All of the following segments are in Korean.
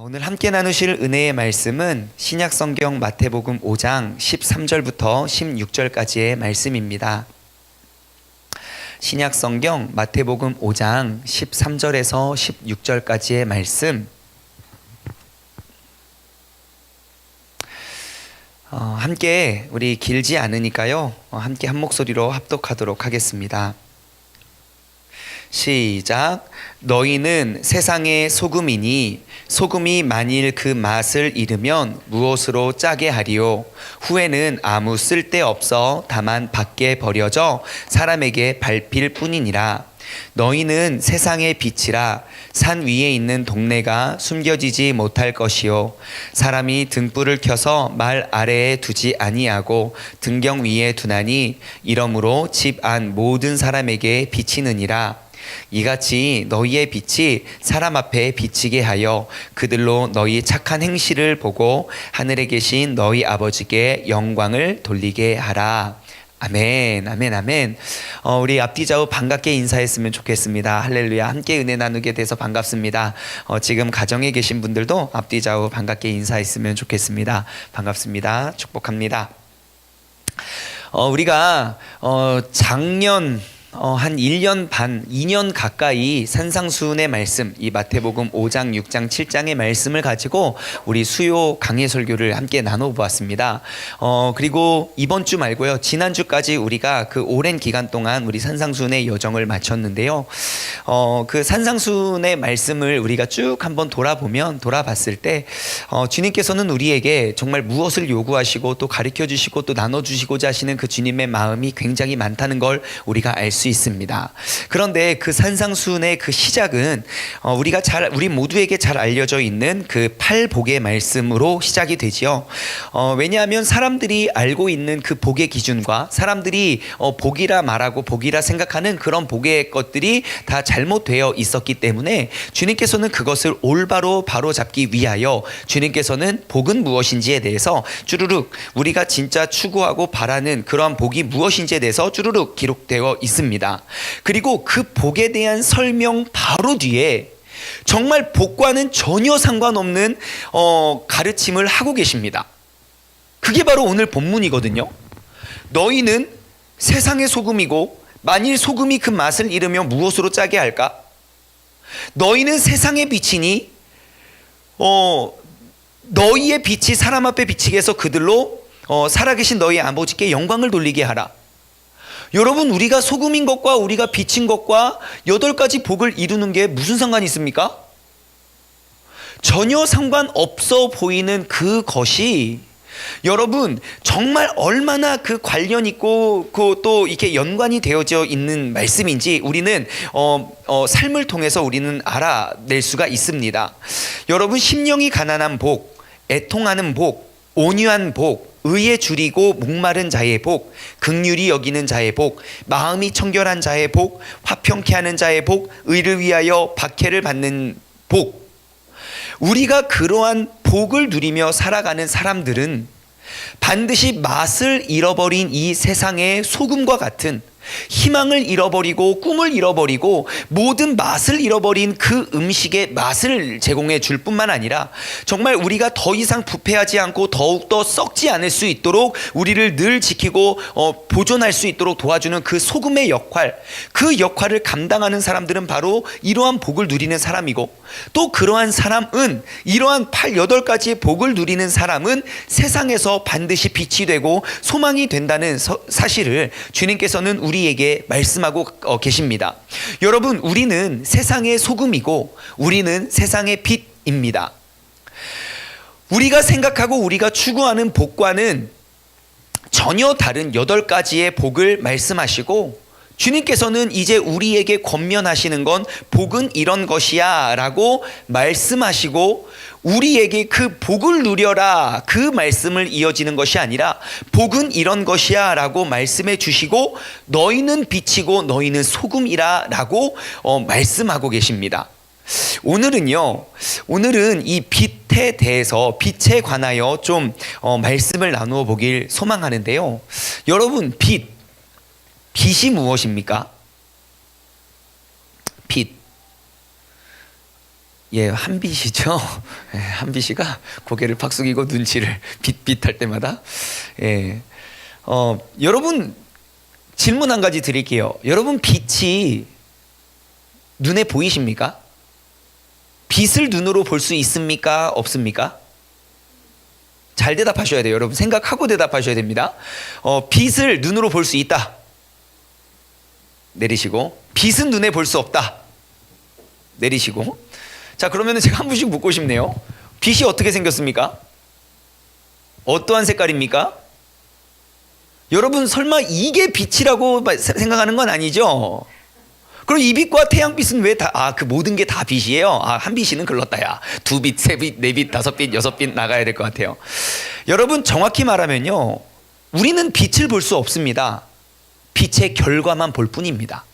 오늘 함께 나누실 은혜의 말씀은 신약성경 마태복음 5장 13절부터 16절까지의 말씀입니다. 신약성경 마태복음 5장 13절에서 16절까지의 말씀, 함께 우리 길지 않으니까요, 함께 한 목소리로 합독하도록 하겠습니다. 시작. 너희는 세상의 소금이니 소금이 만일 그 맛을 잃으면 무엇으로 짜게 하리요? 후에는 아무 쓸데없어 다만 밖에 버려져 사람에게 밟힐 뿐이니라. 너희는 세상의 빛이라. 산 위에 있는 동네가 숨겨지지 못할 것이요, 사람이 등불을 켜서 말 아래에 두지 아니하고 등경 위에 두나니 이러므로 집 안 모든 사람에게 비치느니라. 이같이 너희의 빛이 사람 앞에 비치게 하여 그들로 너희 착한 행실을 보고 하늘에 계신 너희 아버지께 영광을 돌리게 하라. 아멘, 아멘, 아멘. 우리 앞뒤 좌우 반갑게 인사했으면 좋겠습니다. 할렐루야. 함께 은혜 나누게 돼서 반갑습니다. 지금 가정에 계신 분들도 앞뒤 좌우 반갑게 인사했으면 좋겠습니다. 반갑습니다. 축복합니다. 우리가 작년 한 1년 반, 2년 가까이 산상수훈의 말씀, 이 마태복음 5장, 6장, 7장의 말씀을 가지고 우리 수요 강해 설교를 함께 나눠보았습니다. 그리고 이번 주 말고요, 지난주까지 우리가 그 오랜 기간 동안 우리 산상수훈의 여정을 마쳤는데요. 그 산상수훈의 말씀을 우리가 쭉 한번 돌아봤을 때 주님께서는 우리에게 정말 무엇을 요구하시고 또 가르쳐 주시고 또 나눠주시고자 하시는 그 주님의 마음이 굉장히 많다는 걸 우리가 알 수 있습니다. 그런데 그 산상수훈의 그 시작은 우리 모두에게 잘 알려져 있는 그 팔복의 말씀으로 시작이 되지요. 왜냐하면 사람들이 알고 있는 그 복의 기준과 사람들이 복이라 말하고 복이라 생각하는 그런 복의 것들이 다 잘못되어 있었기 때문에 주님께서는 그것을 올바로 바로잡기 위하여 주님께서는 복은 무엇인지에 대해서 쭈루룩, 우리가 진짜 추구하고 바라는 그런 복이 무엇인지에 대해서 쭈루룩 기록되어 있습니다. 그리고 그 복에 대한 설명 바로 뒤에 정말 복과는 전혀 상관없는 가르침을 하고 계십니다. 그게 바로 오늘 본문이거든요. 너희는 세상의 소금이고 만일 소금이 그 맛을 잃으면 무엇으로 짜게 할까? 너희는 세상의 빛이니 너희의 빛이 사람 앞에 비치게 해서 그들로 살아계신 너희 아버지께 영광을 돌리게 하라. 여러분, 우리가 소금인 것과 우리가 빛인 것과 8가지 복을 이루는 게 무슨 상관이 있습니까? 전혀 상관없어 보이는 그것이 여러분 정말 얼마나 그 관련 있고 또 이렇게 연관이 되어져 있는 말씀인지 우리는 삶을 통해서 우리는 알아낼 수가 있습니다. 여러분, 심령이 가난한 복, 애통하는 복, 온유한 복, 의에 줄이고 목마른 자의 복, 긍휼히 여기는 자의 복, 마음이 청결한 자의 복, 화평케 하는 자의 복, 의를 위하여 박해를 받는 복. 우리가 그러한 복을 누리며 살아가는 사람들은 반드시 맛을 잃어버린 이 세상의 소금과 같은 희망을 잃어버리고 꿈을 잃어버리고 모든 맛을 잃어버린 그 음식의 맛을 제공해 줄 뿐만 아니라 정말 우리가 더 이상 부패하지 않고 더욱더 썩지 않을 수 있도록 우리를 늘 지키고 보존할 수 있도록 도와주는 그 소금의 역할, 그 역할을 감당하는 사람들은 바로 이러한 복을 누리는 사람이고, 또 그러한 사람은 이러한 8가지의 복을 누리는 사람은 세상에서 반드시 빛이 되고 소망이 된다는 사실을 주님께서는 우리에게 말씀하고 계십니다. 여러분, 우리는 세상의 소금이고 우리는 세상의 빛입니다. 우리가 생각하고 우리가 추구하는 복과는 전혀 다른 8가지의 복을 말씀하시고, 주님께서는 이제 우리에게 권면하시는 건 복은 이런 것이야 라고 말씀하시고, 우리에게 그 복을 누려라 그 말씀을 이어지는 것이 아니라 복은 이런 것이야 라고 말씀해 주시고, 너희는 빛이고 너희는 소금이라 라고 말씀하고 계십니다. 오늘은 이 빛에 대해서, 빛에 관하여 좀 말씀을 나누어 보길 소망하는데요. 여러분, 빛이 무엇입니까? 빛. 예, 한빛이죠. 예, 한빛이가 고개를 팍 숙이고 눈치를 빛빛할 때마다. 예, 여러분 질문 한 가지 드릴게요. 여러분 빛이 눈에 보이십니까? 빛을 눈으로 볼 수 있습니까? 없습니까? 잘 대답하셔야 돼요. 여러분 생각하고 대답하셔야 됩니다. 빛을 눈으로 볼 수 있다. 내리시고. 빛은 눈에 볼 수 없다. 내리시고. 자, 그러면 제가 한 분씩 묻고 싶네요. 빛이 어떻게 생겼습니까? 어떠한 색깔입니까? 여러분 설마 이게 빛이라고 생각하는 건 아니죠? 그럼 이 빛과 태양빛은 왜 다, 그 모든 게 다 빛이에요? 한 빛이는 글렀다, 야. 2빛, 3빛, 4빛, 5빛, 6빛 나가야 될 것 같아요. 여러분, 정확히 말하면요. 우리는 빛을 볼 수 없습니다. 빛의 결과만 볼 뿐입니다.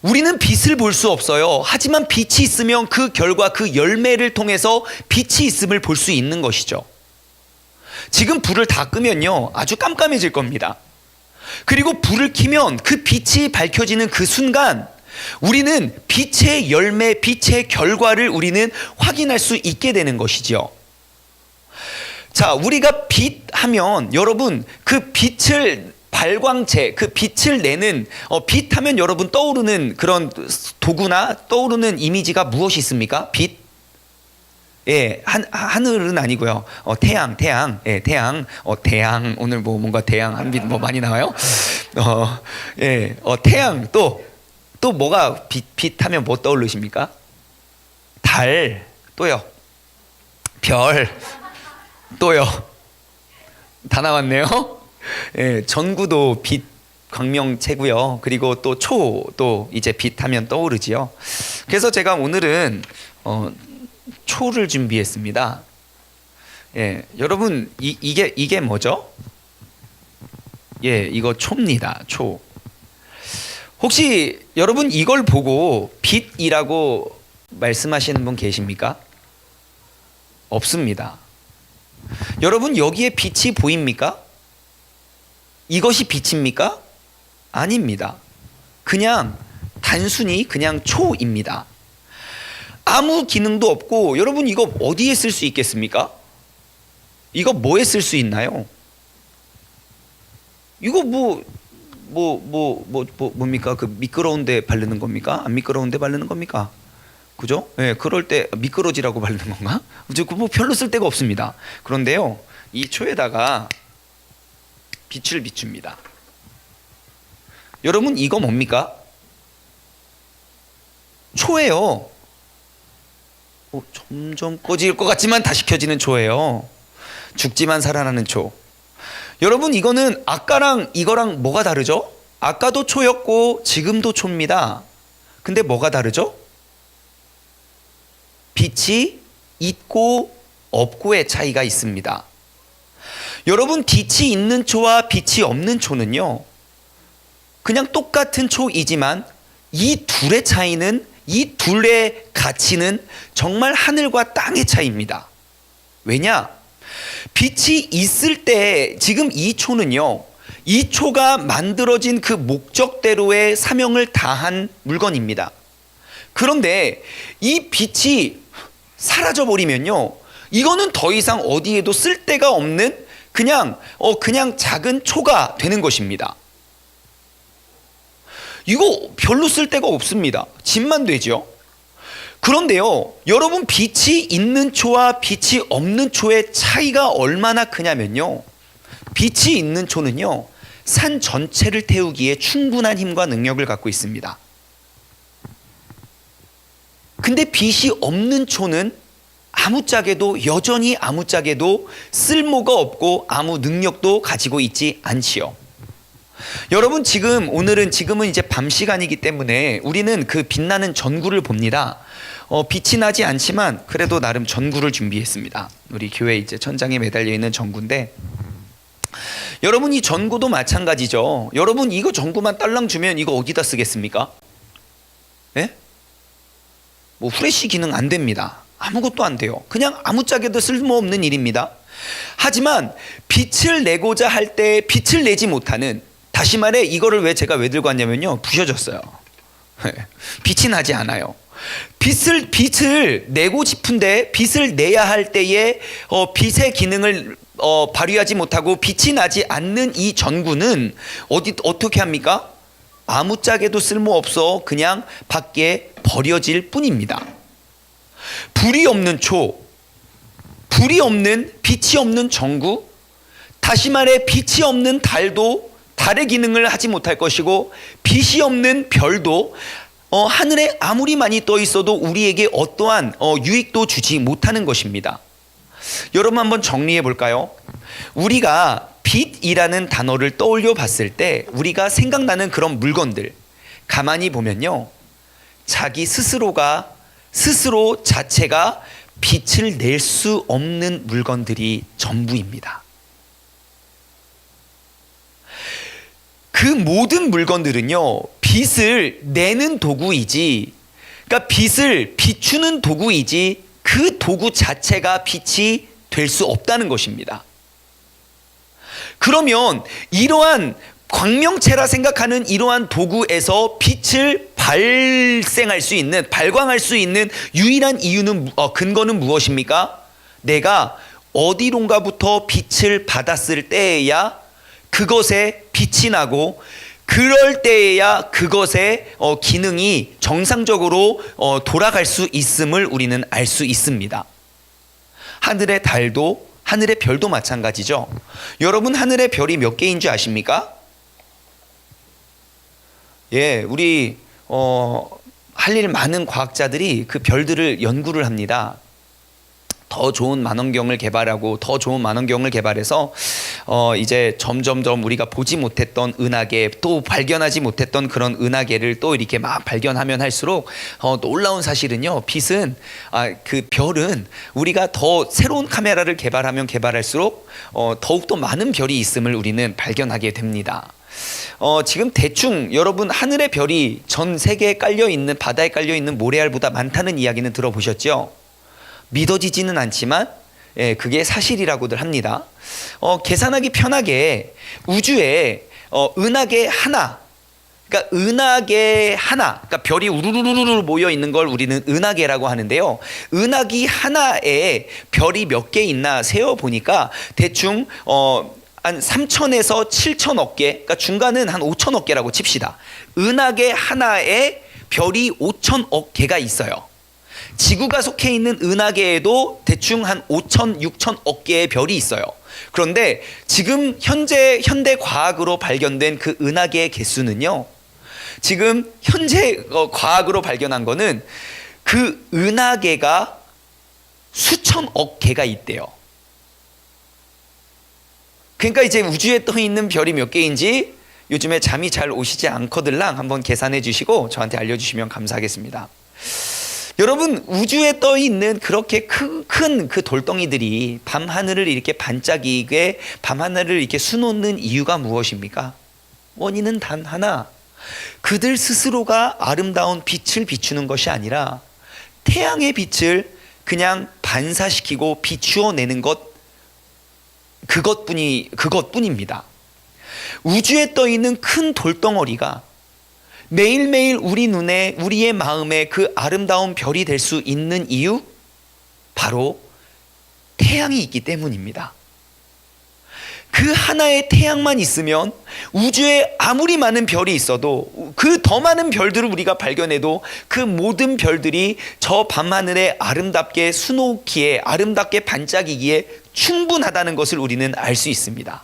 우리는 빛을 볼 수 없어요. 하지만 빛이 있으면 그 결과, 그 열매를 통해서 빛이 있음을 볼 수 있는 것이죠. 지금 불을 다 끄면요. 아주 깜깜해질 겁니다. 그리고 불을 켜면 그 빛이 밝혀지는 그 순간 우리는 빛의 열매, 빛의 결과를 우리는 확인할 수 있게 되는 것이죠. 자, 우리가 빛 하면 여러분 그 빛을 발광체, 그 빛을 내는 빛 하면 여러분 떠오르는 그런 도구나 떠오르는 이미지가 무엇이 있습니까? 빛? 예, 하늘은 아니고요. 태양. 예, 태양. 태양. 오늘 뭐 뭔가 태양 한빛 뭐 많이 나와요. 예, 태양 또 뭐가 빛 하면 뭐 떠오르십니까? 달. 또요. 별. 또요. 다 나왔네요. 예, 전구도 빛 광명체고요. 그리고 또 또 이제 빛 하면 떠오르지요. 그래서 제가 오늘은 초를 준비했습니다. 예, 여러분 이게 뭐죠? 예, 이거 초입니다. 초. 혹시 여러분 이걸 보고 빛이라고 말씀하시는 분 계십니까? 없습니다. 여러분 여기에 빛이 보입니까? 이것이 빛입니까? 아닙니다. 그냥 단순히 그냥 초입니다. 아무 기능도 없고 여러분 이거 어디에 쓸 수 있겠습니까? 이거 뭐에 쓸 수 있나요? 이거 뭡니까? 그 미끄러운 데 바르는 겁니까? 안 미끄러운 데 바르는 겁니까? 그죠? 예, 그럴 때 미끄러지라고 바르는 건가? 뭐 별로 쓸 데가 없습니다. 그런데요, 이 초에다가 빛을 비춥니다. 여러분 이거 뭡니까? 초예요. 점점 꺼질 것 같지만 다시 켜지는 초예요. 죽지만 살아나는 초. 여러분 이거는 아까랑 이거랑 뭐가 다르죠? 아까도 초였고 지금도 초입니다. 근데 뭐가 다르죠? 빛이 있고 없고의 차이가 있습니다. 여러분 빛이 있는 초와 빛이 없는 초는요, 그냥 똑같은 초이지만 이 둘의 차이는, 이 둘의 가치는 정말 하늘과 땅의 차이입니다. 왜냐? 빛이 있을 때 지금 이 초는요, 이 초가 만들어진 그 목적대로의 사명을 다한 물건입니다. 그런데 이 빛이 사라져 버리면요, 이거는 더 이상 어디에도 쓸 데가 없는 그냥 작은 초가 되는 것입니다. 이거 별로 쓸 데가 없습니다. 집만 되죠. 그런데요, 여러분 빛이 있는 초와 빛이 없는 초의 차이가 얼마나 크냐면요, 빛이 있는 초는요, 산 전체를 태우기에 충분한 힘과 능력을 갖고 있습니다. 근데 빛이 없는 초는 아무짝에도, 여전히 아무짝에도 쓸모가 없고 아무 능력도 가지고 있지 않지요. 여러분 지금은 이제 밤 시간이기 때문에 우리는 그 빛나는 전구를 봅니다. 빛이 나지 않지만 그래도 나름 전구를 준비했습니다. 우리 교회 이제 천장에 매달려 있는 전구인데, 여러분 이 전구도 마찬가지죠. 여러분 이거 전구만 딸랑 주면 이거 어디다 쓰겠습니까? 예? 뭐 후레쉬 기능 안 됩니다. 아무것도 안 돼요. 그냥 아무짝에도 쓸모없는 일입니다. 하지만 빛을 내고자 할 때 빛을 내지 못하는, 다시 말해 이거를 제가 왜 들고 왔냐면요, 부셔졌어요. 빛이 나지 않아요. 빛을 내고 싶은데 빛을 내야 할 때에 빛의 기능을 발휘하지 못하고 빛이 나지 않는 이 전구는 어떻게 합니까? 아무짝에도 쓸모없어 그냥 밖에 버려질 뿐입니다. 불이 없는 불이 없는 빛이 없는 전구, 다시 말해 빛이 없는 달도 달의 기능을 하지 못할 것이고, 빛이 없는 별도 하늘에 아무리 많이 떠 있어도 우리에게 어떠한 유익도 주지 못하는 것입니다. 여러분 한번 정리해 볼까요? 우리가 빛이라는 단어를 떠올려 봤을 때 우리가 생각나는 그런 물건들, 가만히 보면요, 자기 스스로 자체가 빛을 낼 수 없는 물건들이 전부입니다. 그 모든 물건들은요, 빛을 내는 도구이지, 그러니까 빛을 비추는 도구이지 그 도구 자체가 빛이 될 수 없다는 것입니다. 그러면 이러한 광명체라 생각하는 이러한 도구에서 빛을 발광할 수 있는 유일한 이유는, 근거는 무엇입니까? 내가 어디론가부터 빛을 받았을 때에야 그것에 빛이 나고, 그럴 때에야 그것의 기능이 정상적으로 돌아갈 수 있음을 우리는 알 수 있습니다. 하늘의 달도, 하늘의 별도 마찬가지죠. 여러분, 하늘의 별이 몇 개인 줄 아십니까? 예, 우리 할 일 많은 과학자들이 그 별들을 연구를 합니다. 더 좋은 망원경을 개발하고 더 좋은 망원경을 개발해서 이제 점점점 우리가 보지 못했던 은하계, 또 발견하지 못했던 그런 은하계를 또 이렇게 막 발견하면 할수록 놀라운 사실은요, 빛은 그 별은 우리가 더 새로운 카메라를 개발하면 개발할수록 더욱더 많은 별이 있음을 우리는 발견하게 됩니다. 지금 대충 여러분, 하늘의 별이 전 세계에 깔려있는, 바다에 깔려있는 모래알보다 많다는 이야기는 들어보셨죠? 믿어지지는 않지만 그게 사실이라고들 합니다. 계산하기 편하게 우주에 은하계 하나, 그러니까 별이 우르르르르 모여 있는 걸 우리는 은하계라고 하는데요. 은하계 하나에 별이 몇 개 있나 세어 보니까 대충 한 3천에서 7천억 개, 그러니까 중간은 한 5천억 개라고 칩시다. 은하계 하나에 별이 5천억 개가 있어요. 지구가 속해 있는 은하계에도 대충 한 5천, 6천억 개의 별이 있어요. 그런데 지금 현재 현대 과학으로 발견된 그 은하계의 개수는요, 지금 현재 과학으로 발견한 거는 그 은하계가 수천억 개가 있대요. 그러니까 이제 우주에 떠 있는 별이 몇 개인지 요즘에 잠이 잘 오시지 않거들랑 한번 계산해 주시고 저한테 알려주시면 감사하겠습니다. 여러분, 우주에 떠 있는 그렇게 큰 그 돌덩이들이 밤하늘을 이렇게 반짝이게, 밤하늘을 이렇게 수놓는 이유가 무엇입니까? 원인은 단 하나, 그들 스스로가 아름다운 빛을 비추는 것이 아니라 태양의 빛을 그냥 반사시키고 비추어내는 그것뿐입니다. 우주에 떠 있는 큰 돌덩어리가 매일매일 우리 눈에, 우리의 마음에 그 아름다운 별이 될 수 있는 이유, 바로 태양이 있기 때문입니다. 그 하나의 태양만 있으면 우주에 아무리 많은 별이 있어도, 그 더 많은 별들을 우리가 발견해도 그 모든 별들이 저 밤하늘에 아름답게 수놓기에, 아름답게 반짝이기에 충분하다는 것을 우리는 알 수 있습니다.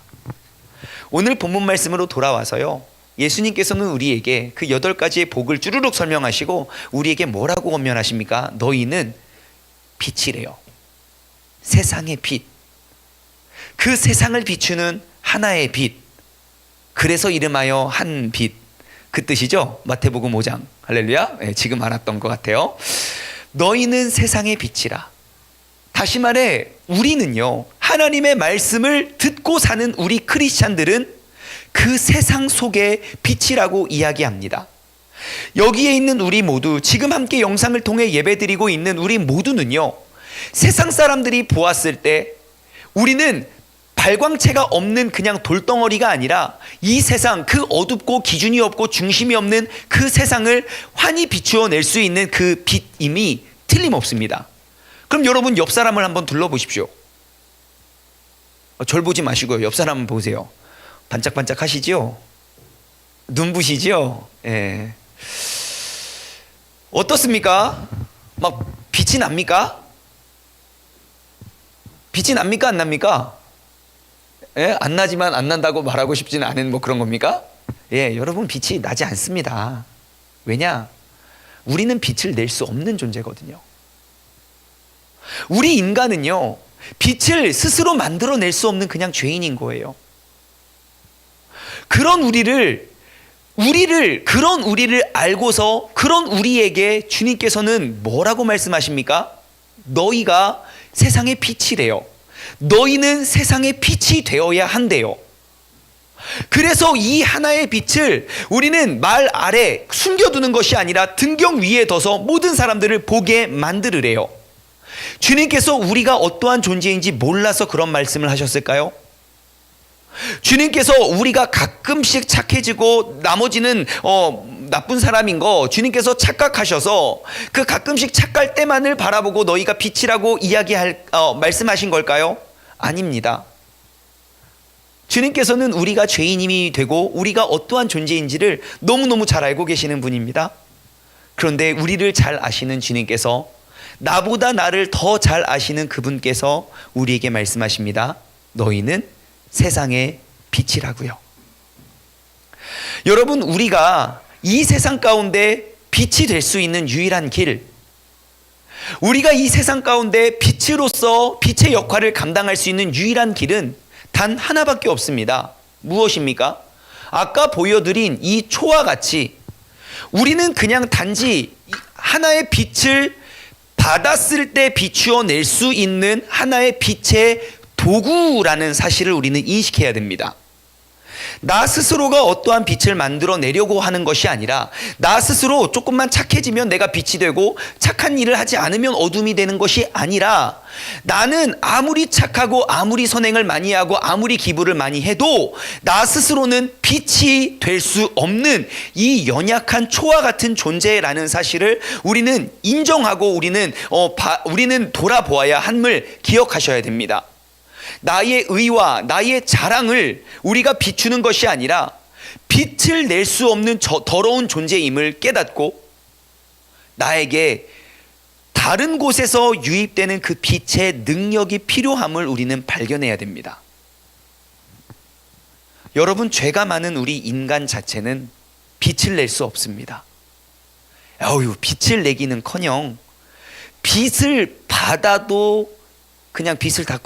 오늘 본문 말씀으로 돌아와서요, 예수님께서는 우리에게 그 8가지의 복을 쭈루룩 설명하시고 우리에게 뭐라고 권면하십니까? 너희는 빛이래요. 세상의 빛. 그 세상을 비추는 하나의 빛. 그래서 이름하여 한 빛. 그 뜻이죠? 마태복음 5장. 할렐루야. 네, 지금 알았던 것 같아요. 너희는 세상의 빛이라. 다시 말해, 우리는요, 하나님의 말씀을 듣고 사는 우리 크리스찬들은 그 세상 속의 빛이라고 이야기합니다. 여기에 있는 우리 모두, 지금 함께 영상을 통해 예배드리고 있는 우리 모두는요, 세상 사람들이 보았을 때 우리는 발광체가 없는 그냥 돌덩어리가 아니라 이 세상, 그 어둡고 기준이 없고 중심이 없는 그 세상을 환히 비추어 낼 수 있는 그 빛임이 틀림없습니다. 그럼 여러분 옆 사람을 한번 둘러보십시오. 절 보지 마시고요. 옆 사람 보세요. 반짝반짝 하시죠? 눈부시죠? 예. 어떻습니까? 막 빛이 납니까? 빛이 납니까? 안 납니까? 예? 안 나지만 안 난다고 말하고 싶지는 않은 뭐 그런 겁니까? 예, 여러분 빛이 나지 않습니다. 왜냐? 우리는 빛을 낼 수 없는 존재거든요. 우리 인간은요, 빛을 스스로 만들어낼 수 없는 그냥 죄인인 거예요. 그런 우리를 알고서 그런 우리에게 주님께서는 뭐라고 말씀하십니까? 너희가 세상의 빛이래요. 너희는 세상의 빛이 되어야 한대요. 그래서 이 하나의 빛을 우리는 말 아래 숨겨두는 것이 아니라 등경 위에 둬서 모든 사람들을 보게 만들으래요. 주님께서 우리가 어떠한 존재인지 몰라서 그런 말씀을 하셨을까요? 주님께서 우리가 가끔씩 착해지고 나머지는 나쁜 사람인 거 주님께서 착각하셔서 그 가끔씩 착할 때만을 바라보고 너희가 빛이라고 말씀하신 걸까요? 아닙니다. 주님께서는 우리가 죄인임이 되고 우리가 어떠한 존재인지를 너무너무 잘 알고 계시는 분입니다. 그런데 우리를 잘 아시는 주님께서, 나보다 나를 더 잘 아시는 그분께서 우리에게 말씀하십니다. 너희는 세상의 빛이라고요. 여러분, 우리가 이 세상 가운데 빛이 될 수 있는 유일한 길, 우리가 이 세상 가운데 빛으로서 빛의 역할을 감당할 수 있는 유일한 길은 단 하나밖에 없습니다. 무엇입니까? 아까 보여드린 이 초와 같이 우리는 그냥 단지 하나의 빛을 받았을 때 비추어 낼 수 있는 하나의 빛의 도구라는 사실을 우리는 인식해야 됩니다. 나 스스로가 어떠한 빛을 만들어내려고 하는 것이 아니라 나 스스로 조금만 착해지면 내가 빛이 되고 착한 일을 하지 않으면 어둠이 되는 것이 아니라 나는 아무리 착하고 아무리 선행을 많이 하고 아무리 기부를 많이 해도 나 스스로는 빛이 될 수 없는 이 연약한 초와 같은 존재라는 사실을 우리는 인정하고 우리는 돌아보아야 함을 기억하셔야 됩니다. 나의 의와 나의 자랑을 우리가 비추는 것이 아니라 빛을 낼 수 없는 더러운 존재임을 깨닫고 나에게 다른 곳에서 유입되는 그 빛의 능력이 필요함을 우리는 발견해야 됩니다. 여러분, 죄가 많은 우리 인간 자체는 빛을 낼 수 없습니다. 빛을 내기는커녕 빛을 받아도 그냥 빛을 다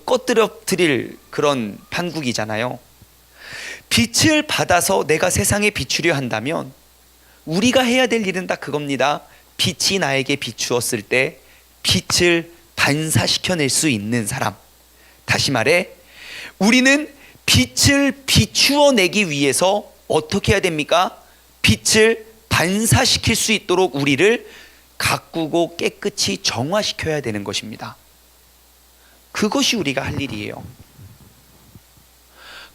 꺼뜨려뜨릴 그런 판국이잖아요. 빛을 받아서 내가 세상에 비추려 한다면 우리가 해야 될 일은 딱 그겁니다. 빛이 나에게 비추었을 때 빛을 반사시켜낼 수 있는 사람. 다시 말해, 우리는 빛을 비추어내기 위해서 어떻게 해야 됩니까? 빛을 반사시킬 수 있도록 우리를 가꾸고 깨끗이 정화시켜야 되는 것입니다. 그것이 우리가 할 일이에요.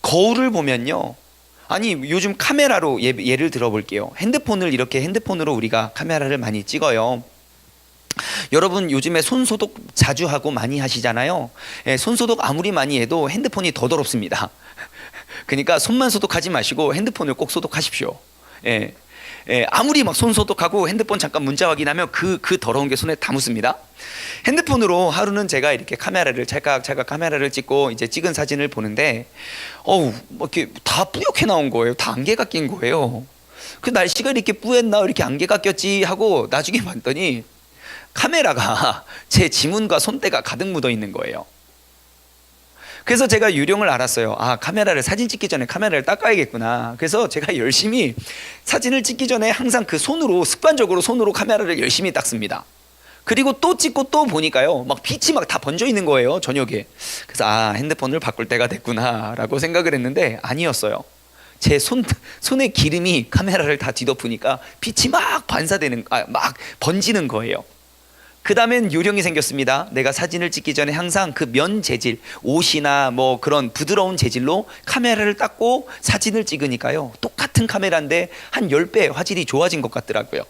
거울을 보면요, 요즘 카메라로 예를 들어볼게요. 핸드폰으로 우리가 카메라를 많이 찍어요. 여러분, 요즘에 손소독 자주 하고 많이 하시잖아요. 손소독 아무리 많이 해도 핸드폰이 더 더럽습니다. 그러니까 손만 소독하지 마시고 핸드폰을 꼭 소독하십시오. 아무리 막 손 소독하고 핸드폰 잠깐 문자 확인하면 그 더러운 게 손에 다 묻습니다. 핸드폰으로 하루는 제가 이렇게 찰칵 카메라를 찍고 이제 찍은 사진을 보는데 이렇게 다 뿌옇게 나온 거예요. 다 안개가 낀 거예요. 그 날씨가 이렇게 뿌였나 이렇게 안개가 꼈지 하고 나중에 봤더니 카메라가 제 지문과 손때가 가득 묻어 있는 거예요. 그래서 제가 요령을 알았어요. 사진 찍기 전에 카메라를 닦아야겠구나. 그래서 제가 열심히 사진을 찍기 전에 항상 습관적으로 손으로 카메라를 열심히 닦습니다. 그리고 또 찍고 또 보니까요, 막 빛이 막 다 번져 있는 거예요, 저녁에. 그래서 핸드폰을 바꿀 때가 됐구나 라고 생각을 했는데 아니었어요. 제 손에 기름이 카메라를 다 뒤덮으니까 빛이 막 막 번지는 거예요. 그 다음엔 요령이 생겼습니다. 내가 사진을 찍기 전에 항상 그 면 재질, 옷이나 뭐 그런 부드러운 재질로 카메라를 닦고 사진을 찍으니까요, 똑같은 카메라인데 한 10배 화질이 좋아진 것 같더라고요.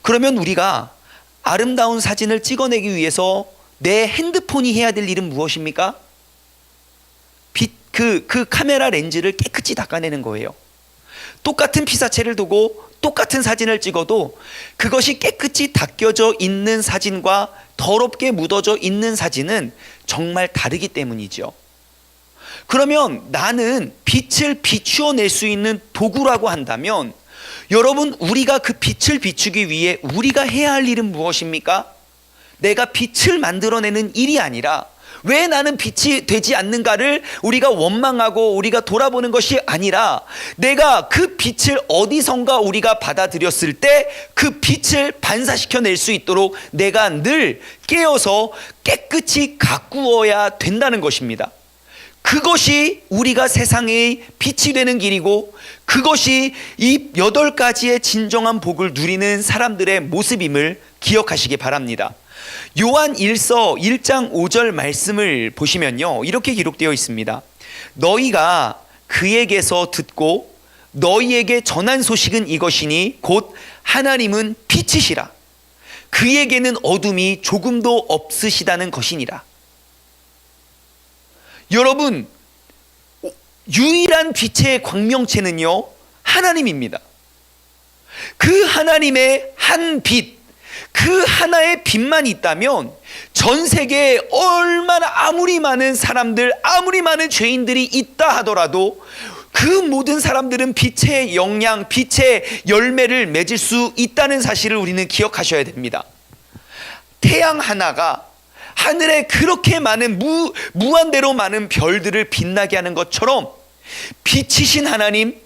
그러면 우리가 아름다운 사진을 찍어내기 위해서 내 핸드폰이 해야 될 일은 무엇입니까? 그 카메라 렌즈를 깨끗이 닦아내는 거예요. 똑같은 피사체를 두고 똑같은 사진을 찍어도 그것이 깨끗이 닦여져 있는 사진과 더럽게 묻어져 있는 사진은 정말 다르기 때문이죠. 그러면 나는 빛을 비추어낼 수 있는 도구라고 한다면, 여러분, 우리가 그 빛을 비추기 위해 우리가 해야 할 일은 무엇입니까? 내가 빛을 만들어내는 일이 아니라 왜 나는 빛이 되지 않는가를 우리가 원망하고 우리가 돌아보는 것이 아니라, 내가 그 빛을 어디선가 우리가 받아들였을 때 그 빛을 반사시켜낼 수 있도록 내가 늘 깨어서 깨끗이 가꾸어야 된다는 것입니다. 그것이 우리가 세상의 빛이 되는 길이고, 그것이 이 8가지의 진정한 복을 누리는 사람들의 모습임을 기억하시기 바랍니다. 요한 1서 1장 5절 말씀을 보시면요, 이렇게 기록되어 있습니다. 너희가 그에게서 듣고 너희에게 전한 소식은 이것이니 곧 하나님은 빛이시라. 그에게는 어둠이 조금도 없으시다는 것이니라. 여러분, 유일한 빛의 광명체는요, 하나님입니다. 그 하나님의 한 빛, 그 하나의 빛만 있다면 전 세계에 얼마나 아무리 많은 사람들, 아무리 많은 죄인들이 있다 하더라도 그 모든 사람들은 빛의 영향, 빛의 열매를 맺을 수 있다는 사실을 우리는 기억하셔야 됩니다. 태양 하나가 하늘에 그렇게 많은 무한대로 많은 별들을 빛나게 하는 것처럼, 빛이신 하나님,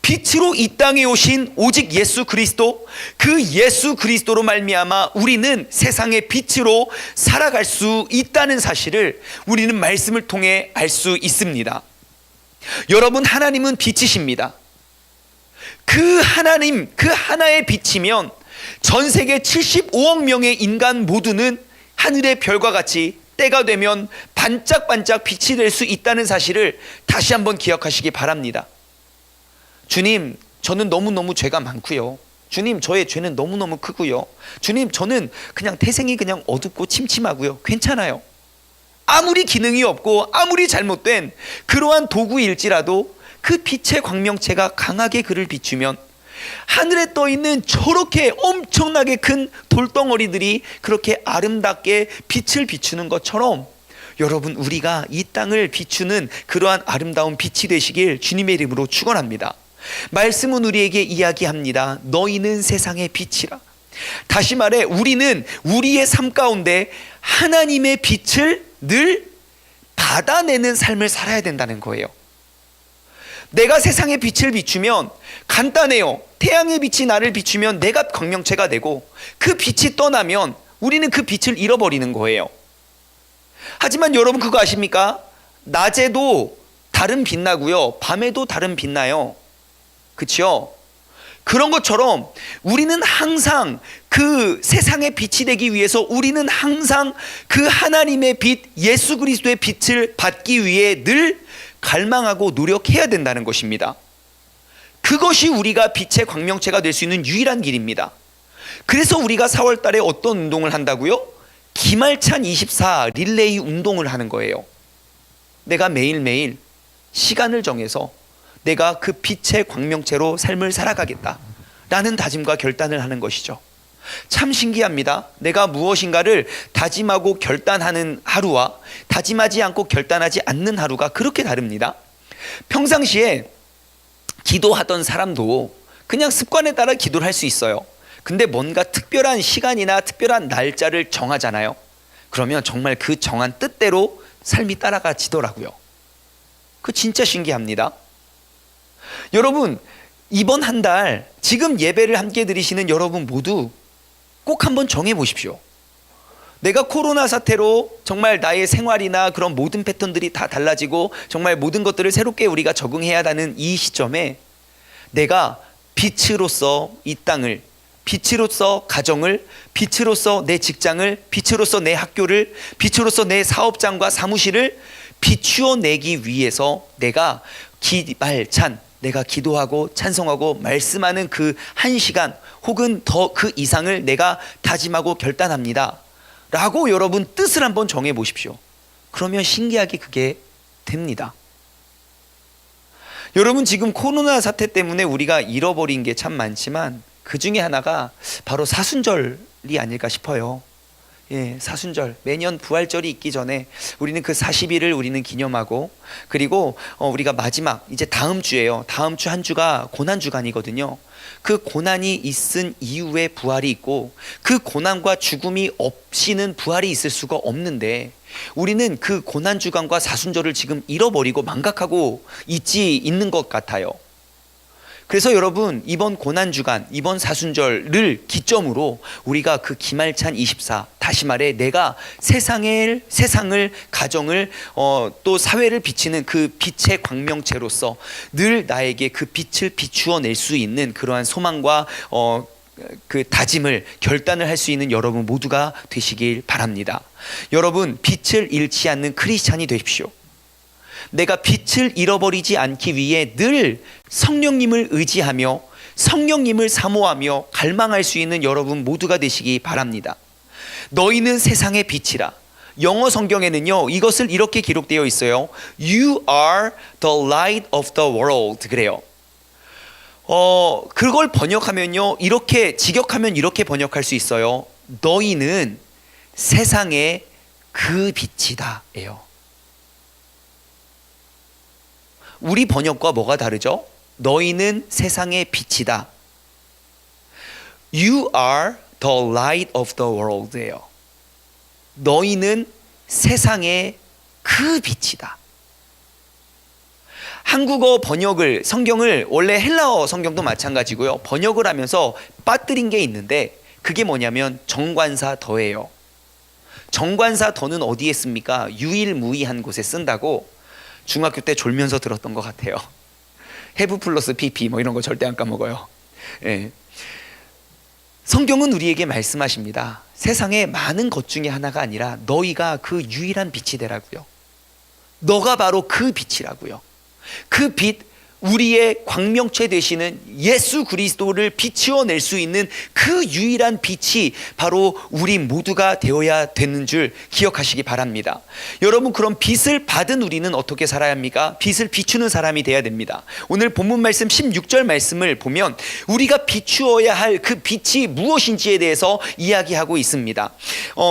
빛으로 이 땅에 오신 오직 예수 그리스도, 그 예수 그리스도로 말미암아 우리는 세상의 빛으로 살아갈 수 있다는 사실을 우리는 말씀을 통해 알 수 있습니다. 여러분, 하나님은 빛이십니다. 그 하나님, 그 하나의 빛이면 전 세계 75억 명의 인간 모두는 하늘의 별과 같이 때가 되면 반짝반짝 빛이 될 수 있다는 사실을 다시 한번 기억하시기 바랍니다. 주님, 저는 너무너무 죄가 많고요. 주님, 저의 죄는 너무너무 크고요. 주님, 저는 그냥 태생이 그냥 어둡고 침침하고요. 괜찮아요. 아무리 기능이 없고 아무리 잘못된 그러한 도구일지라도 그 빛의 광명체가 강하게 그를 비추면 하늘에 떠 있는 저렇게 엄청나게 큰 돌덩어리들이 그렇게 아름답게 빛을 비추는 것처럼, 여러분, 우리가 이 땅을 비추는 그러한 아름다운 빛이 되시길 주님의 이름으로 축원합니다. 말씀은 우리에게 이야기합니다. 너희는 세상의 빛이라. 다시 말해, 우리는 우리의 삶 가운데 하나님의 빛을 늘 받아내는 삶을 살아야 된다는 거예요. 내가 세상의 빛을 비추면 간단해요. 태양의 빛이 나를 비추면 내가 광명체가 되고, 그 빛이 떠나면 우리는 그 빛을 잃어버리는 거예요. 하지만 여러분, 그거 아십니까? 낮에도 달은 빛나고요, 밤에도 달은 빛나요. 그렇죠? 그런 것처럼 우리는 항상 그 세상의 빛이 되기 위해서 우리는 항상 그 하나님의 빛, 예수 그리스도의 빛을 받기 위해 늘 갈망하고 노력해야 된다는 것입니다. 그것이 우리가 빛의 광명체가 될 수 있는 유일한 길입니다. 그래서 우리가 4월 달에 어떤 운동을 한다고요? 기말찬 24 릴레이 운동을 하는 거예요. 내가 매일매일 시간을 정해서 내가 그 빛의 광명체로 삶을 살아가겠다 라는 다짐과 결단을 하는 것이죠. 참 신기합니다. 내가 무엇인가를 다짐하고 결단하는 하루와 다짐하지 않고 결단하지 않는 하루가 그렇게 다릅니다. 평상시에 기도하던 사람도 그냥 습관에 따라 기도를 할 수 있어요. 근데 뭔가 특별한 시간이나 특별한 날짜를 정하잖아요. 그러면 정말 그 정한 뜻대로 삶이 따라가지더라고요. 그 진짜 신기합니다. 여러분, 이번 한 달 지금 예배를 함께 드리시는 여러분 모두 꼭 한번 정해 보십시오. 내가 코로나 사태로 정말 나의 생활이나 그런 모든 패턴들이 다 달라지고 정말 모든 것들을 새롭게 우리가 적응해야 하는 이 시점에 내가 빛으로서 이 땅을 빛으로서 가정을, 빛으로서 내 직장을, 빛으로서 내 학교를, 빛으로서 내 사업장과 사무실을 비추어 내기 위해서 내가 내가 기도하고 찬송하고 말씀하는 그 1시간 혹은 더 그 이상을 내가 다짐하고 결단합니다 라고 여러분 뜻을 한번 정해 보십시오. 그러면 신기하게 그게 됩니다. 여러분, 지금 코로나 사태 때문에 우리가 잃어버린 게 참 많지만 그 중에 하나가 바로 사순절이 아닐까 싶어요. 예, 사순절. 매년 부활절이 있기 전에 우리는 그 40일을 우리는 기념하고, 그리고 우리가 마지막 이제 다음 주예요. 다음 주 한 주가 고난 주간이거든요. 그 고난이 있은 이후에 부활이 있고, 그 고난과 죽음이 없이는 부활이 있을 수가 없는데 우리는 그 고난 주간과 사순절을 지금 잃어버리고 망각하고 있는 것 같아요. 그래서 여러분, 이번 고난주간, 이번 사순절을 기점으로 우리가 그 기말찬 24, 다시 말해 내가 세상을, 가정을, 또 사회를 비치는 그 빛의 광명체로서 늘 나에게 그 빛을 비추어 낼 수 있는 그러한 소망과 그 다짐을, 결단을 할 수 있는 여러분 모두가 되시길 바랍니다. 여러분, 빛을 잃지 않는 크리스찬이 되십시오. 내가 빛을 잃어버리지 않기 위해 늘 성령님을 의지하며 성령님을 사모하며 갈망할 수 있는 여러분 모두가 되시기 바랍니다. 너희는 세상의 빛이라. 영어 성경에는요, 이것을 이렇게 기록되어 있어요. You are the light of the world. 그래요. 그걸 번역하면요, 이렇게 직역하면 이렇게 번역할 수 있어요. 너희는 세상의 그 빛이다 예요. 우리 번역과 뭐가 다르죠? 너희는 세상의 빛이다. You are the light of the world 예요. 너희는 세상의 그 빛이다. 한국어 번역을, 성경을, 원래 헬라어 성경도 마찬가지고요, 번역을 하면서 빠뜨린 게 있는데 그게 뭐냐면 정관사 더예요. 정관사 더는 어디에 씁니까? 유일무이한 곳에 쓴다고 중학교 때 졸면서 들었던 것 같아요. have 플러스 pp 뭐 이런 거 절대 안 까먹어요. 예. 성경은 우리에게 말씀하십니다. 세상에 많은 것 중에 하나가 아니라 너희가 그 유일한 빛이 되라고요. 너가 바로 그 빛이라고요. 그 빛, 우리의 광명체 되시는 예수 그리스도를 비추어 낼 수 있는 그 유일한 빛이 바로 우리 모두가 되어야 되는 줄 기억하시기 바랍니다. 여러분, 그럼 빛을 받은 우리는 어떻게 살아야 합니까? 빛을 비추는 사람이 되어야 됩니다. 오늘 본문 말씀 16절 말씀을 보면 우리가 비추어야 할 그 빛이 무엇인지에 대해서 이야기하고 있습니다.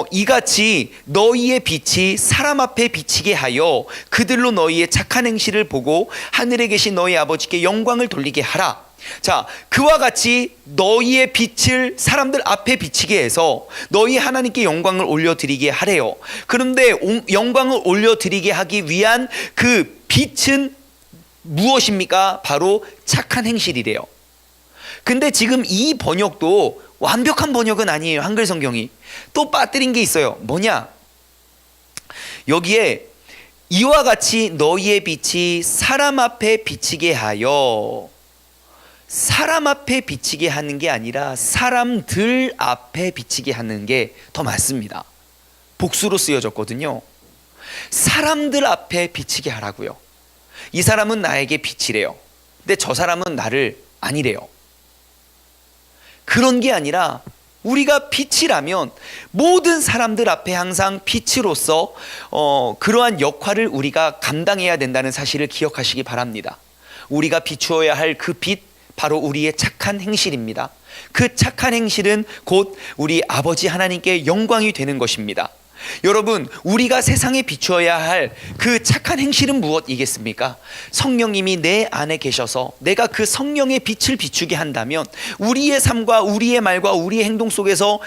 이같이 너희의 빛이 사람 앞에 비치게 하여 그들로 너희의 착한 행실을 보고 하늘에 계신 너희 아버지께 영광을 돌리게 하라. 자, 그와 같이 너희의 빛을 사람들 앞에 비치게 해서 너희 하나님께 영광을 올려드리게 하래요. 그런데 영광을 올려드리게 하기 위한 그 빛은 무엇입니까? 바로 착한 행실이래요. 근데 지금 이 번역도 완벽한 번역은 아니에요. 한글 성경이 또 빠뜨린 게 있어요. 뭐냐? 여기에 이와 같이 너희의 빛이 사람 앞에 비치게 하여, 사람 앞에 비치게 하는 게 아니라 사람들 앞에 비치게 하는 게 더 맞습니다. 복수로 쓰여졌거든요. 사람들 앞에 비치게 하라고요. 이 사람은 나에게 빛이래요. 근데 저 사람은 나를 아니래요. 그런 게 아니라 우리가 빛이라면 모든 사람들 앞에 항상 빛으로서 그러한 역할을 우리가 감당해야 된다는 사실을 기억하시기 바랍니다. 우리가 비추어야 할 그 빛, 바로 우리의 착한 행실입니다. 그 착한 행실은 곧 우리 아버지 하나님께 영광이 되는 것입니다. 여러분, 우리가 세상에 비추어야 할 그 착한 행실은 무엇이겠습니까? 성령님이 내 안에 계셔서 내가 그 성령의 빛을 비추게 한다면 우리의 삶과 우리의 말과 우리의 행동 속에서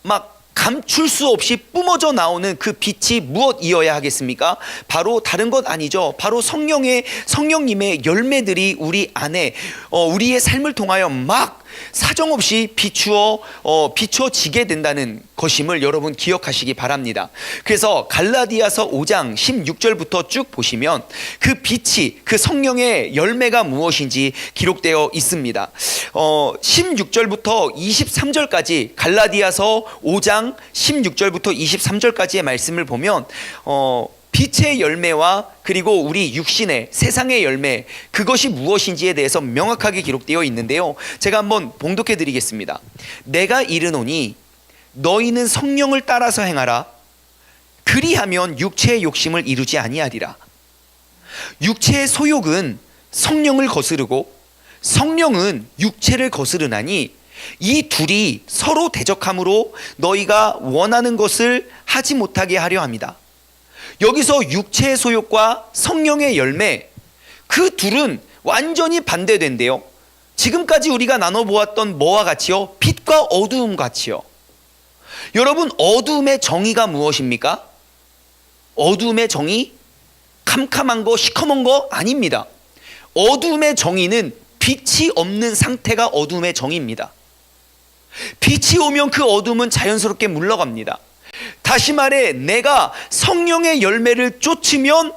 막 감출 수 없이 뿜어져 나오는 그 빛이 무엇이어야 하겠습니까? 바로 다른 것 아니죠. 바로 성령님의 열매들이 우리 안에 우리의 삶을 통하여 막 사정없이 비추어지게 된다는 것임을 여러분 기억하시기 바랍니다. 그래서 갈라디아서 5장 16절부터 쭉 보시면 그 빛이, 그 성령의 열매가 무엇인지 기록되어 있습니다. 16절부터 23절까지, 갈라디아서 5장 16절부터 23절까지의 말씀을 보면 빛의 열매와 그리고 우리 육신의 세상의 열매, 그것이 무엇인지에 대해서 명확하게 기록되어 있는데요, 제가 한번 봉독해 드리겠습니다. 내가 이르노니 너희는 성령을 따라서 행하라. 그리하면 육체의 욕심을 이루지 아니하리라. 육체의 소욕은 성령을 거스르고 성령은 육체를 거스르나니 이 둘이 서로 대적함으로 너희가 원하는 것을 하지 못하게 하려 합니다. 여기서 육체의 소욕과 성령의 열매, 그 둘은 완전히 반대된대요. 지금까지 우리가 나눠보았던 뭐와 같이요? 빛과 어두움 같이요. 여러분, 어두움의 정의가 무엇입니까? 어두움의 정의, 캄캄한 거, 시커먼 거 아닙니다. 어두움의 정의는 빛이 없는 상태가 어두움의 정의입니다. 빛이 오면 그 어두움은 자연스럽게 물러갑니다. 다시 말해, 내가 성령의 열매를 쫓으면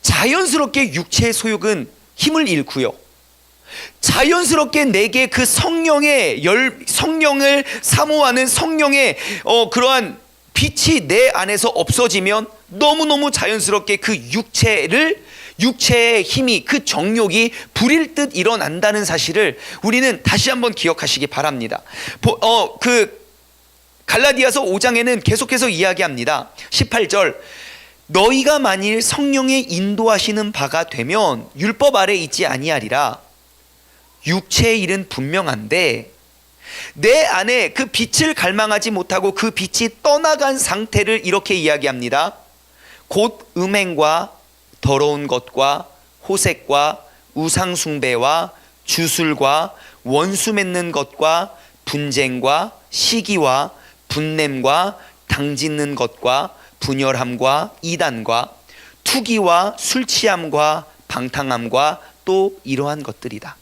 자연스럽게 육체의 소욕은 힘을 잃고요, 자연스럽게 내게 그 성령을 사모하는 성령의 그러한 빛이 내 안에서 없어지면 너무너무 자연스럽게 그 육체의 힘이, 그 정욕이 불일 듯 일어난다는 사실을 우리는 다시 한번 기억하시기 바랍니다. 갈라디아서 5장에는 계속해서 이야기합니다. 18절, 너희가 만일 성령의 인도하시는 바가 되면 율법 아래 있지 아니하리라. 육체의 일은 분명한데 내 안에 그 빛을 갈망하지 못하고 그 빛이 떠나간 상태를 이렇게 이야기합니다. 곧 음행과 더러운 것과 호색과 우상숭배와 주술과 원수 맺는 것과 분쟁과 시기와 분냄과 당짓는 것과 분열함과 이단과 투기와 술취함과 방탕함과 또 이러한 것들이다.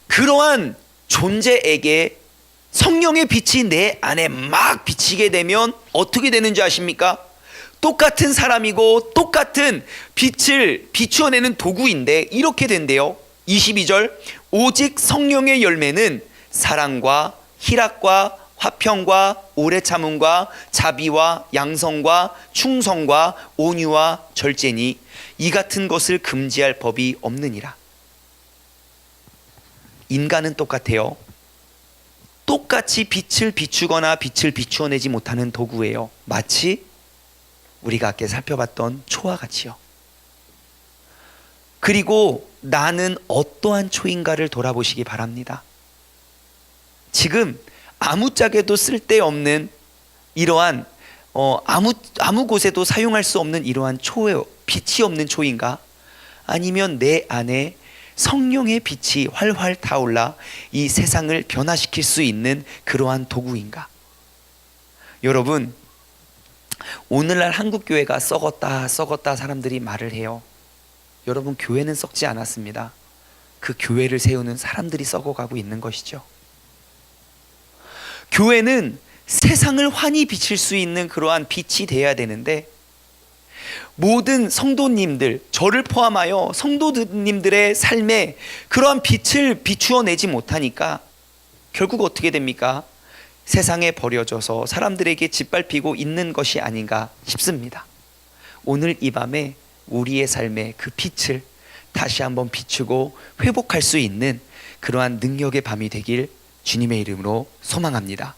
그러한 존재에게 성령의 빛이 내 안에 막 비치게 되면 어떻게 되는지 아십니까? 똑같은 사람이고 똑같은 빛을 비추어내는 도구인데 이렇게 된대요. 22절, 오직 성령의 열매는 사랑과 희락과 화평과 오래 참음과 자비와 양성과 충성과 온유와 절제니 이 같은 것을 금지할 법이 없느니라. 인간은 똑같아요. 똑같이 빛을 비추거나 빛을 비추어내지 못하는 도구예요. 마치 우리가 아까 살펴봤던 초와 같이요. 그리고 나는 어떠한 초인가를 돌아보시기 바랍니다. 지금 아무짝에도 쓸데없는 이러한 아무 곳에도 사용할 수 없는 이러한 초예요. 빛이 없는 초인가? 아니면 내 안에 성령의 빛이 활활 타올라 이 세상을 변화시킬 수 있는 그러한 도구인가? 여러분, 오늘날 한국교회가 썩었다 사람들이 말을 해요. 여러분, 교회는 썩지 않았습니다. 그 교회를 세우는 사람들이 썩어가고 있는 것이죠. 교회는 세상을 환히 비칠 수 있는 그러한 빛이 되어야 되는데 모든 성도님들, 저를 포함하여 성도님들의 삶에 그러한 빛을 비추어내지 못하니까 결국 어떻게 됩니까? 세상에 버려져서 사람들에게 짓밟히고 있는 것이 아닌가 싶습니다. 오늘 이 밤에 우리의 삶에 그 빛을 다시 한번 비추고 회복할 수 있는 그러한 능력의 밤이 되길 주님의 이름으로 소망합니다.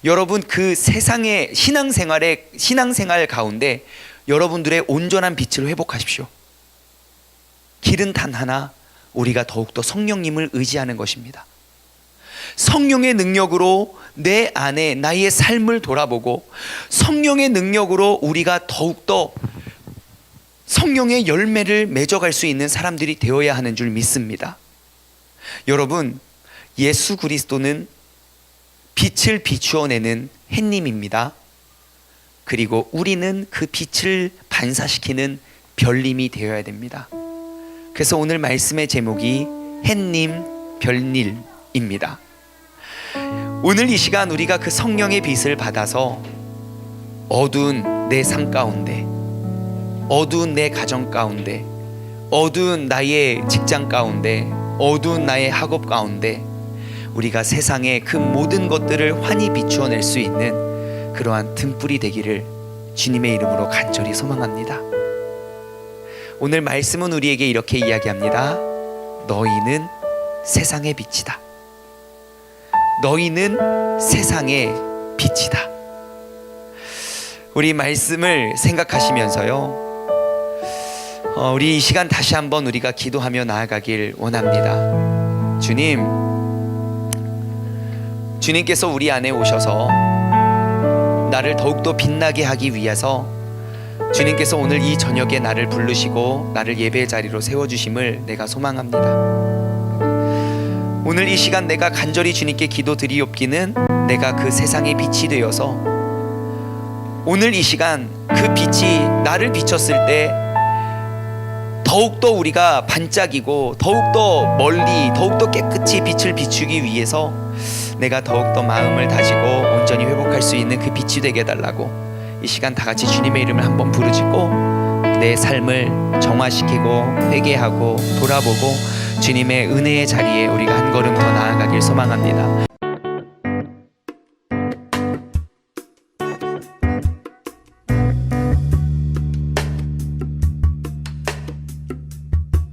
여러분, 그 세상의 신앙생활 가운데 여러분들의 온전한 빛을 회복하십시오. 길은 단 하나, 우리가 더욱더 성령님을 의지하는 것입니다. 성령의 능력으로 내 안에 나의 삶을 돌아보고 성령의 능력으로 우리가 더욱더 성령의 열매를 맺어갈 수 있는 사람들이 되어야 하는 줄 믿습니다. 여러분, 예수 그리스도는 빛을 비추어내는 햇님입니다. 그리고 우리는 그 빛을 반사시키는 별님이 되어야 됩니다. 그래서 오늘 말씀의 제목이 햇님, 별일입니다. 오늘 이 시간 우리가 그 성령의 빛을 받아서 어두운 내 삶 가운데, 어두운 내 가정 가운데, 어두운 나의 직장 가운데, 어두운 나의 학업 가운데 우리가 세상의 그 모든 것들을 환히 비추어낼 수 있는 그러한 등불이 되기를 주님의 이름으로 간절히 소망합니다. 오늘 말씀은 우리에게 이렇게 이야기합니다. 너희는 세상의 빛이다. 너희는 세상의 빛이다. 우리 말씀을 생각하시면서요, 우리 이 시간 다시 한번 우리가 기도하며 나아가길 원합니다. 주님께서 우리 안에 오셔서 나를 더욱더 빛나게 하기 위해서 주님께서 오늘 이 저녁에 나를 부르시고 나를 예배의 자리로 세워주심을 내가 소망합니다. 오늘 이 시간 내가 간절히 주님께 기도드리옵기는 내가 그 세상의 빛이 되어서 오늘 이 시간 그 빛이 나를 비췄을 때 더욱더 우리가 반짝이고 더욱더 멀리 더욱더 깨끗이 빛을 비추기 위해서 내가 더욱더 마음을 다지고 온전히 회복할 수 있는 그 빛이 되게 해달라고 이 시간 다 같이 주님의 이름을 한번 부르짖고 내 삶을 정화시키고 회개하고 돌아보고 주님의 은혜의 자리에 우리가 한 걸음 더 나아가길 소망합니다.